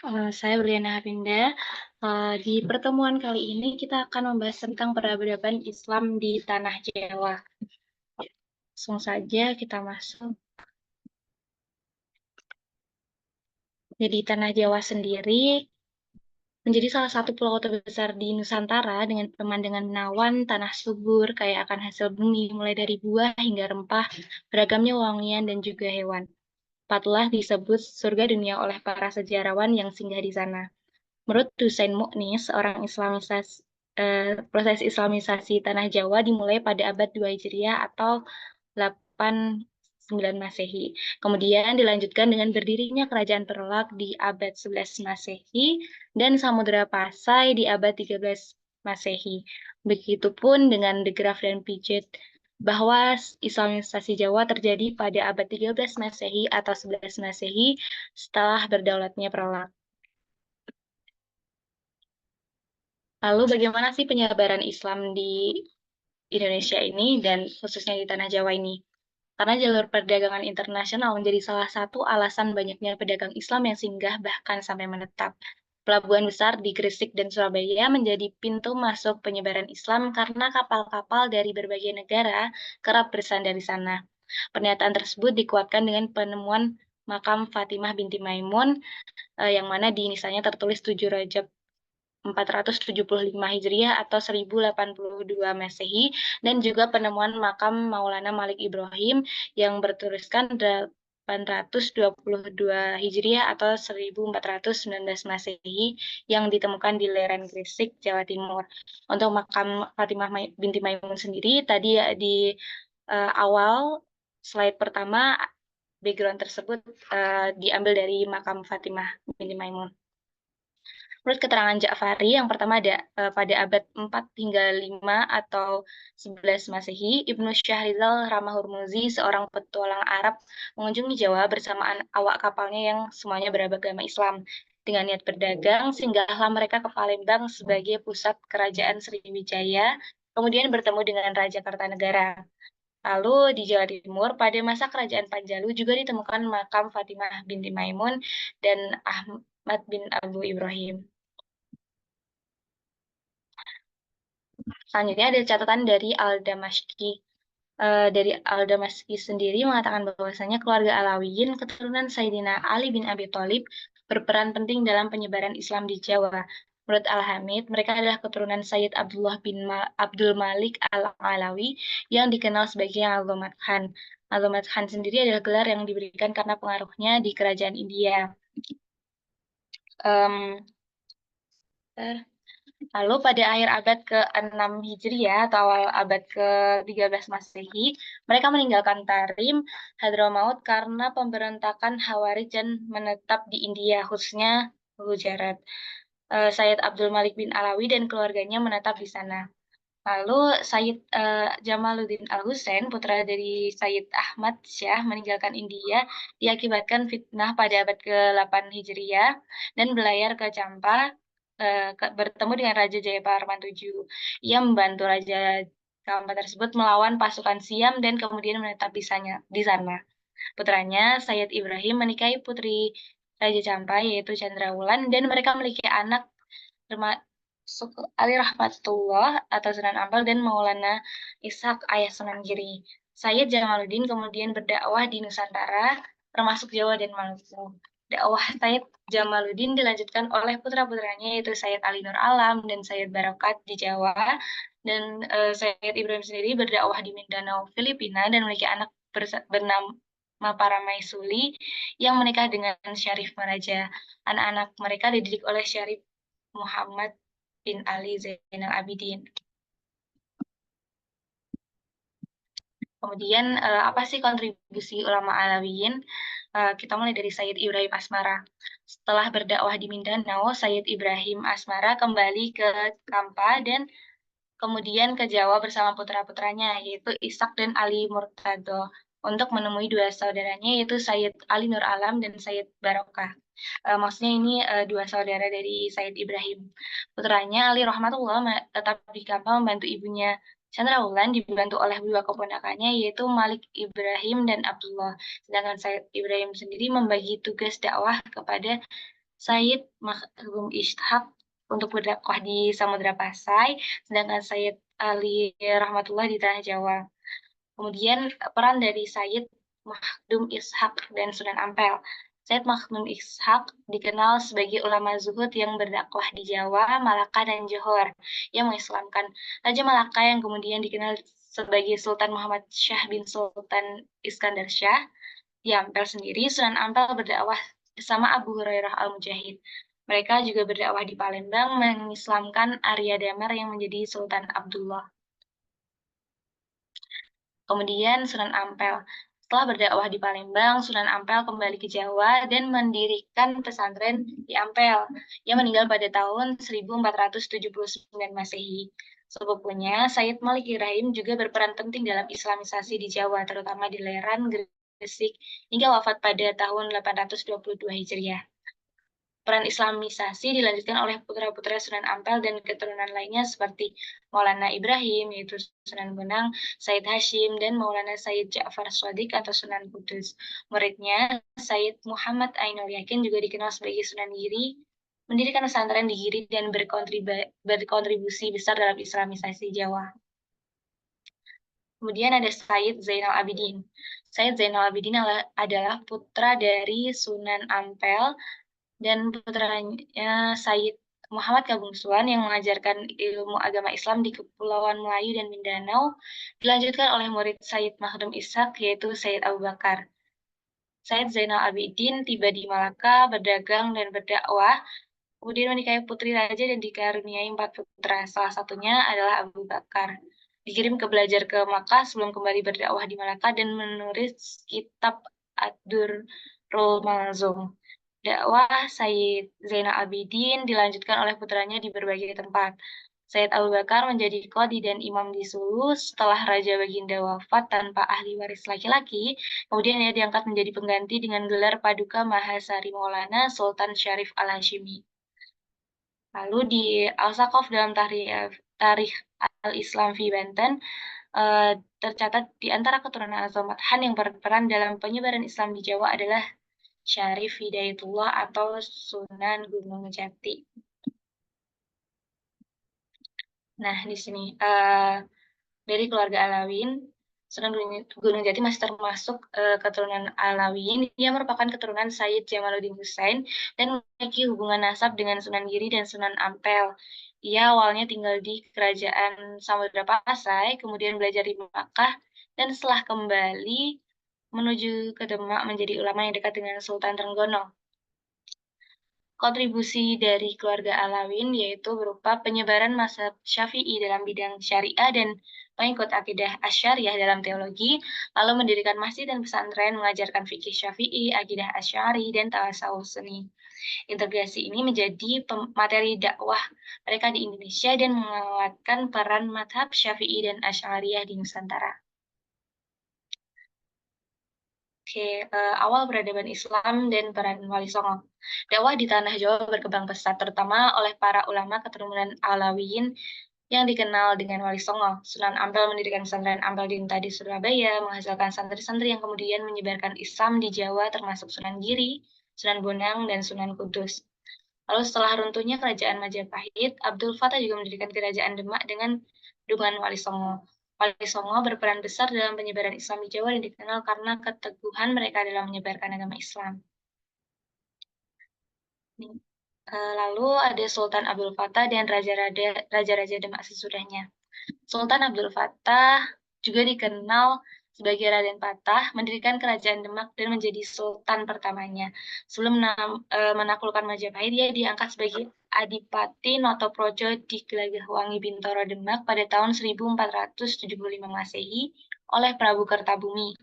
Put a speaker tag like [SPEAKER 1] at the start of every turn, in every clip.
[SPEAKER 1] Saya Berliana Harinda. Di pertemuan kali ini kita akan membahas tentang peradaban Islam di Tanah Jawa. Langsung saja kita masuk. Jadi Tanah Jawa sendiri menjadi salah satu pulau terbesar di Nusantara dengan pemandangan menawan, tanah subur, kaya akan hasil bumi, mulai dari buah hingga rempah, beragamnya wangian dan juga hewan. Patutlah disebut surga dunia oleh para sejarawan yang singgah di sana. Menurut Husain Mu'nis, proses Islamisasi Tanah Jawa dimulai pada abad 2 Hijriah atau 89 Masehi. Kemudian dilanjutkan dengan berdirinya Kerajaan Perlak di abad 11 Masehi dan Samudra Pasai di abad 13 Masehi. Begitupun dengan De Graaf dan Pijet bahwa Islamisasi Jawa terjadi pada abad 13 Masehi atau 11 Masehi setelah berdaulatnya Perlak. Lalu bagaimana sih penyebaran Islam di Indonesia ini dan khususnya di Tanah Jawa ini? Karena jalur perdagangan internasional menjadi salah satu alasan banyaknya pedagang Islam yang singgah bahkan sampai menetap. Pelabuhan besar di Gresik dan Surabaya menjadi pintu masuk penyebaran Islam karena kapal-kapal dari berbagai negara kerap bersandar di sana. Pernyataan tersebut dikuatkan dengan penemuan makam Fatimah binti Maimun yang mana di nisannya tertulis 7 Rajab 475 Hijriah atau 1082 Masehi dan juga penemuan makam Maulana Malik Ibrahim yang bertuliskan 822 Hijriah atau 1419 Masehi yang ditemukan di lereng Gresik, Jawa Timur. Untuk makam Fatimah binti Maimun sendiri tadi di awal slide pertama background tersebut diambil dari makam Fatimah binti Maimun. Menurut keterangan Ja'fari, yang pertama ada pada abad 4 hingga 5 atau 11 Masehi, Ibnu Syahrizal Ramahurmuzi, seorang petualang Arab, mengunjungi Jawa bersama awak kapalnya yang semuanya beragama Islam. Dengan niat berdagang, singgahlah mereka ke Palembang sebagai pusat kerajaan Sriwijaya, kemudian bertemu dengan Raja Kartanegara. Lalu di Jawa Timur, pada masa kerajaan Panjalu juga ditemukan makam Fatimah binti Maimun dan Ahmad bin Abu Ibrahim. Selanjutnya ada catatan dari Al-Damashki. Dari Al-Damashki sendiri mengatakan bahwasanya keluarga Alawiyin, keturunan Sayyidina Ali bin Abi Thalib, berperan penting dalam penyebaran Islam di Jawa. Menurut Al-Hamid, mereka adalah keturunan Sayyid Abdullah bin Abdul Malik Al-Alawi yang dikenal sebagai Azomat Khan. Azomat Khan sendiri adalah gelar yang diberikan karena pengaruhnya di kerajaan India. Um, Lalu pada akhir abad ke-6 Hijriah atau awal abad ke-13 Masehi, mereka meninggalkan Tarim, Hadramaut karena pemberontakan Khawarij dan menetap di India, khususnya Gujarat. Sayyid Abdul Malik bin Alawi dan keluarganya menetap di sana. Lalu Sayyid Jamaluddin Al-Husain, putra dari Sayyid Ahmad Syah, meninggalkan India diakibatkan fitnah pada abad ke-8 Hijriah dan belayar ke Campa, bertemu dengan Raja Jayaparman VII. Ia membantu Raja Campa tersebut melawan pasukan Siam dan kemudian menetap di sana. Putranya, Sayyid Ibrahim, menikahi putri Raja Campa, yaitu Chandrawulan, dan mereka memiliki anak termasuk Ali Rahmatullah atau Sunan Ampel dan Maulana Ishak ayah Sunan Giri. Sayyid Jamaluddin kemudian berdakwah di Nusantara, termasuk Jawa dan Maluku. Dakwah Sayyid Jamaluddin dilanjutkan oleh putra-putranya yaitu Sayyid Ali Nur Alam dan Sayyid Barokat di Jawa, dan Sayyid Ibrahim sendiri berdakwah di Mindanao, Filipina, dan memiliki anak bernama Paramaisuli yang menikah dengan Syarif Maraja. Anak-anak mereka dididik oleh Syarif Muhammad bin Ali Zainal Abidin. Kemudian apa sih kontribusi ulama Alawiyin? Kita mulai dari Sayyid Ibrahim Asmara. Setelah berdakwah di Mindanao, Sayyid Ibrahim Asmara kembali ke Kampa dan kemudian ke Jawa bersama putra-putranya, yaitu Ishak dan Ali Murtado, untuk menemui dua saudaranya, yaitu Sayyid Ali Nur Alam dan Sayyid Barokah. Maksudnya ini dua saudara dari Sayyid Ibrahim. Putranya Ali Rahmatullah tetap di kapal membantu ibunya Chandrawulan, dibantu oleh dua keponakannya, yaitu Malik Ibrahim dan Abdullah. Sedangkan Sayyid Ibrahim sendiri membagi tugas dakwah kepada Sayyid Mahgum Ishaq untuk berdakwah di Samudra Pasai, sedangkan Sayyid Ali Rahmatullah di Tanah Jawa. Kemudian peran dari Sayyid Makhdum Ishaq dan Sunan Ampel. Sayyid Makhdum Ishaq dikenal sebagai ulama zuhud yang berdakwah di Jawa, Malaka, dan Johor yang mengislamkan Raja Malaka yang kemudian dikenal sebagai Sultan Muhammad Syah bin Sultan Iskandar Syah. Di Ampel sendiri, Sunan Ampel berdakwah bersama Abu Hurairah Al-Mujahid. Mereka juga berdakwah di Palembang, mengislamkan Arya Damar yang menjadi Sultan Abdullah. Kemudian Sunan Ampel. Setelah berdakwah di Palembang, Sunan Ampel kembali ke Jawa dan mendirikan pesantren di Ampel. Ia meninggal pada tahun 1479 Masehi. Sepupunya, Sayyid Malik Ibrahim juga berperan penting dalam islamisasi di Jawa, terutama di Leran, Gresik, hingga wafat pada tahun 822 Hijriah. Peran islamisasi dilanjutkan oleh putra-putra Sunan Ampel dan keturunan lainnya seperti Maulana Ibrahim, yaitu Sunan Bonang, Said Hashim, dan Maulana Said Ja'far Shadiq atau Sunan Kudus. Muridnya, Said Muhammad Ainul Yakin juga dikenal sebagai Sunan Giri, mendirikan pesantren di Giri dan berkontribusi besar dalam islamisasi Jawa. Kemudian ada Said Zainal Abidin. Said Zainal Abidin adalah putra dari Sunan Ampel dan putranya Said Muhammad Kabungsuan yang mengajarkan ilmu agama Islam di Kepulauan Melayu dan Mindanao, dilanjutkan oleh murid Said Makhdum Ishaq, yaitu Said Abu Bakar. Said Zainal Abidin tiba di Malaka, berdagang dan berdakwah, kemudian menikahi putri raja dan dikaruniai 4 putra. Salah satunya adalah Abu Bakar. Dikirim belajar ke Makkah sebelum kembali berdakwah di Malaka dan menulis kitab Ad-Durrul Manzum. Dakwah Sayyid Zainal Abidin dilanjutkan oleh putranya di berbagai tempat. Sayyid Abu Bakar menjadi qadhi dan imam di Sulu setelah Raja Baginda wafat tanpa ahli waris laki-laki. Kemudian ia diangkat menjadi pengganti dengan gelar Paduka Mahasari Maulana Sultan Syarif Al-Hashimi. Lalu di Al-Saqaf dalam Tarikh Al-Islam fi Banten, tercatat di antara keturunan Azamat Han yang berperan dalam penyebaran Islam di Jawa adalah Syarif Hidayatullah atau Sunan Gunung Jati. Nah, di sini dari keluarga Alawin, Sunan Gunung Jati masih termasuk keturunan Alawin. Dia merupakan keturunan Sayyid Jamaluddin Husain dan memiliki hubungan nasab dengan Sunan Giri dan Sunan Ampel. Ia awalnya tinggal di kerajaan Samudra Pasai, kemudian belajar di Makkah, dan setelah kembali menuju ke Demak menjadi ulama yang dekat dengan Sultan Trenggono. Kontribusi dari keluarga Alawin yaitu berupa penyebaran mazhab Syafi'i dalam bidang syariah dan pengikut akidah Asy'ariyah dalam teologi, lalu mendirikan masjid dan pesantren mengajarkan fikih Syafi'i, akidah Asy'ari, dan tasawuf sunni. Integrasi ini menjadi materi dakwah mereka di Indonesia dan menguatkan peran mazhab Syafi'i dan Asy'ariyah di Nusantara. Awal peradaban Islam dan peran Wali Songo. Dakwah di Tanah Jawa berkembang pesat, terutama oleh para ulama keturunan Alawiyin yang dikenal dengan Wali Songo. Sunan Ampel mendirikan pesantren Ampel Dinta di Surabaya, menghasilkan santri-santri yang kemudian menyebarkan Islam di Jawa, termasuk Sunan Giri, Sunan Bonang, dan Sunan Kudus. Lalu setelah runtuhnya kerajaan Majapahit, Abdul Fattah juga mendirikan kerajaan Demak dengan dukungan Wali Songo. Wali Songo berperan besar dalam penyebaran Islam di Jawa dan dikenal karena keteguhan mereka dalam menyebarkan agama Islam. Lalu ada Sultan Abdul Fattah dan raja-raja Demak sesudahnya. Sultan Abdul Fattah juga dikenal sebagai Raden Patah, mendirikan kerajaan Demak dan menjadi sultan pertamanya. Sebelum menaklukkan Majapahit, dia diangkat sebagai Adipati Notoprojo di Gelagahwangi Bintoro Demak pada tahun 1475 Masehi oleh Prabu Kertabumi.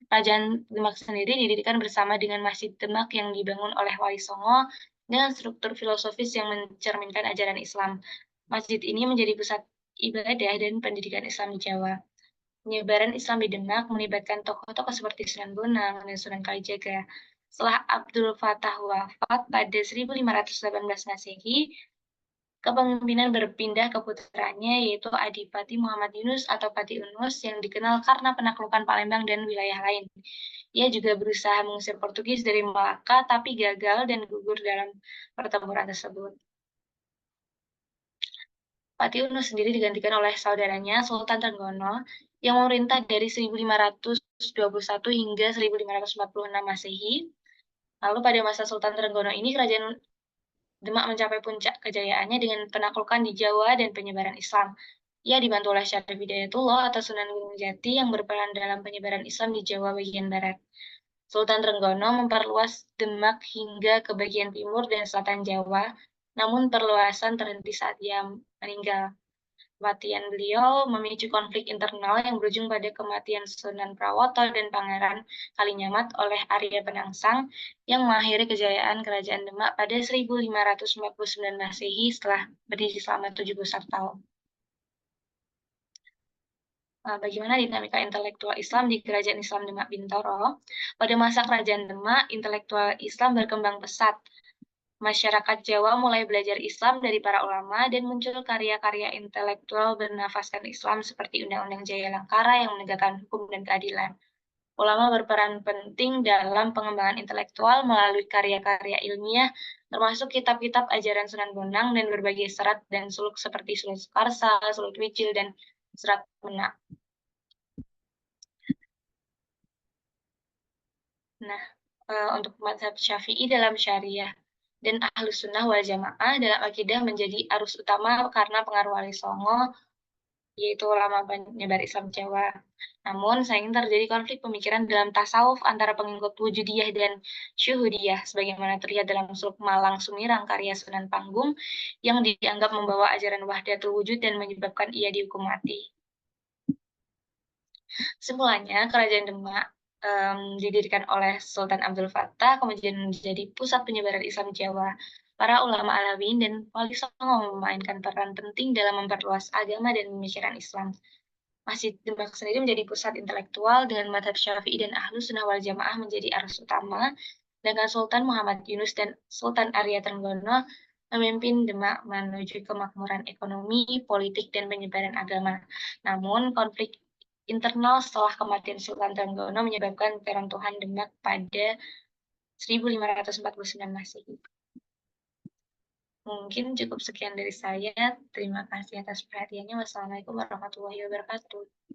[SPEAKER 1] Kerajaan Demak sendiri didirikan bersama dengan Masjid Demak yang dibangun oleh Wali Songo dengan struktur filosofis yang mencerminkan ajaran Islam. Masjid ini menjadi pusat ibadah dan pendidikan Islam di Jawa. Penyebaran Islam di Demak melibatkan tokoh-tokoh seperti Sunan Bonang dan Sunan Kalijaga. Setelah Abdul Fattah wafat pada 1518 Masehi, Kepemimpinan berpindah ke putranya, yaitu Adipati Muhammad Yunus atau Pati Unus yang dikenal karena penaklukan Palembang dan wilayah lain. Ia juga berusaha mengusir Portugis dari Malaka, tapi gagal dan gugur dalam pertempuran tersebut. Pati Unus sendiri digantikan oleh saudaranya Sultan Trenggono yang memerintah dari 1521 hingga 1546 Masehi. Lalu pada masa Sultan Trenggono ini kerajaan Demak mencapai puncak kejayaannya dengan penaklukan di Jawa dan penyebaran Islam. Ia dibantu oleh Syarif Hidayatullah atau Sunan Gunung Jati yang berperan dalam penyebaran Islam di Jawa bagian barat. Sultan Trenggono memperluas Demak hingga ke bagian timur dan selatan Jawa, namun perluasan terhenti saat ia meninggal. Kematian beliau memicu konflik internal yang berujung pada kematian Sunan Prawoto dan Pangeran Kalinyamat oleh Arya Penangsang yang mengakhiri kejayaan Kerajaan Demak pada 1549 Masehi setelah berdiri selama 71 tahun. Bagaimana dinamika intelektual Islam di Kerajaan Islam Demak Bintoro? Pada masa Kerajaan Demak, intelektual Islam berkembang pesat. Masyarakat Jawa mulai belajar Islam dari para ulama dan muncul karya-karya intelektual bernafaskan Islam seperti Undang-Undang Jaya Langkara yang menegakkan hukum dan keadilan. Ulama berperan penting dalam pengembangan intelektual melalui karya-karya ilmiah, termasuk kitab-kitab ajaran Sunan Bonang dan berbagai serat dan suluk seperti Sulut Sukarsa, Sulut Wicil, dan Serat Menak. Nah, untuk mazhab Syafi'i dalam syariah dan Ahlus Sunnah wal Jamaah dalam akidah menjadi arus utama karena pengaruh Wali Songo, yaitu ulama penyebar Islam Jawa. Namun, sayang terjadi konflik pemikiran dalam tasawuf antara pengikut Wujudiyah dan Syuhudiyah, sebagaimana terlihat dalam suluk Malang Sumirang karya Sunan Panggung, yang dianggap membawa ajaran wahdatul wujud dan menyebabkan ia dihukum mati. Kesimpulannya, Kerajaan Demak didirikan oleh Sultan Abdul Fattah, kemudian menjadi pusat penyebaran Islam Jawa. Para ulama Alawiyyin dan Wali Songo memainkan peran penting dalam memperluas agama dan pemikiran Islam. Masjid Demak sendiri menjadi pusat intelektual dengan mazhab Syafi'i dan Ahlus Sunnah wal Jamaah menjadi arus utama, sedangkan Sultan Muhammad Yunus dan Sultan Arya Trenggono memimpin Demak menuju kemakmuran ekonomi, politik, dan penyebaran agama. Namun, konflik internal setelah kematian Sultan Trenggono menyebabkan keruntuhan Demak pada 1549 Masehi. Mungkin cukup sekian dari saya. Terima kasih atas perhatiannya. Wassalamualaikum warahmatullahi wabarakatuh.